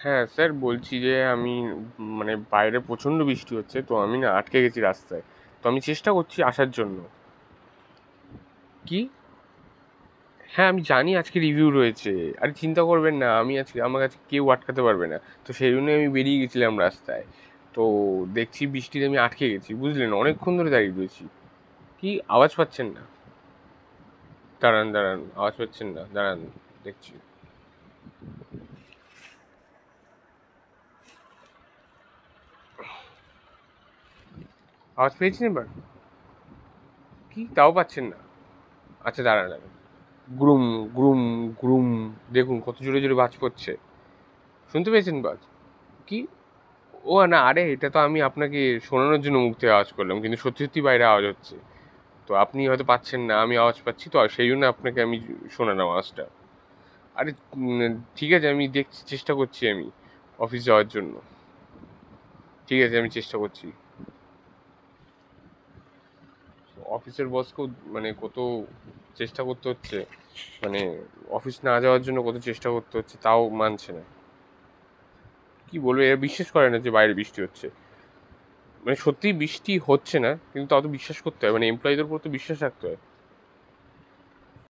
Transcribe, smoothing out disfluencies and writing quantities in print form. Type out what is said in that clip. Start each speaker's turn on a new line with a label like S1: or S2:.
S1: হ্যাঁ স্যার, বলছি যে আমি মানে বাইরে প্রচণ্ড বৃষ্টি হচ্ছে, তো আমি না আটকে গেছি রাস্তায়। তো আমি চেষ্টা করছি আসার জন্য। কি? হ্যাঁ আমি জানি আজকে রিভিউ রয়েছে। আরে চিন্তা করবেন না, আমি আজকে আমার কাছে কেউ আটকাতে পারবে না। তো সেই জন্যই আমি বেরিয়ে গেছিলাম রাস্তায়। তো দেখছি বৃষ্টিতে আমি আটকে গেছি, বুঝলেন, অনেকক্ষণ ধরে দাঁড়িয়ে রয়েছি। কি আওয়াজ পাচ্ছেন না? দাঁড়ান দাঁড়ান, আওয়াজ পাচ্ছেন না, দাঁড়ান, দেখছি। আওয়াজ পেয়েছেন এবার? কি তাও পাচ্ছেন না? আচ্ছা দাঁড়ান দাঁড়ান। গ্রুম গ্রুম গ্রুম, দেখুন কত জোরে জোরে বাজ পড়ছে। শুনতে পেয়েছেন বাজ? কি? ও না, আরে এটা তো আমি আপনাকে শোনানোর জন্য মুখ থেকে আওয়াজ করলাম, কিন্তু সত্যি সত্যি বাইরে আওয়াজ হচ্ছে। তো আপনি হয়তো পাচ্ছেন না, আমি আওয়াজ পাচ্ছি, তো সেই জন্য আপনাকে আমি শোনালাম আওয়াজটা। আরে ঠিক আছে, আমি দেখছি, চেষ্টা করছি আমি অফিস যাওয়ার জন্য। ঠিক আছে, আমি চেষ্টা করছি। অফিসের বসকেও মানে কত চেষ্টা করতে হচ্ছে, মানে অফিস না যাওয়ার জন্য কত চেষ্টা করতে হচ্ছে, তাও মানছে না। কি বলবো, এরা বিশ্বাস করে না যে বাইরে বৃষ্টি হচ্ছে। মানে সত্যিই বৃষ্টি হচ্ছে না, কিন্তু তাও তো বিশ্বাস করতে হয়, মানে এমপ্লয়ীদের উপর তো বিশ্বাস রাখতে হয়।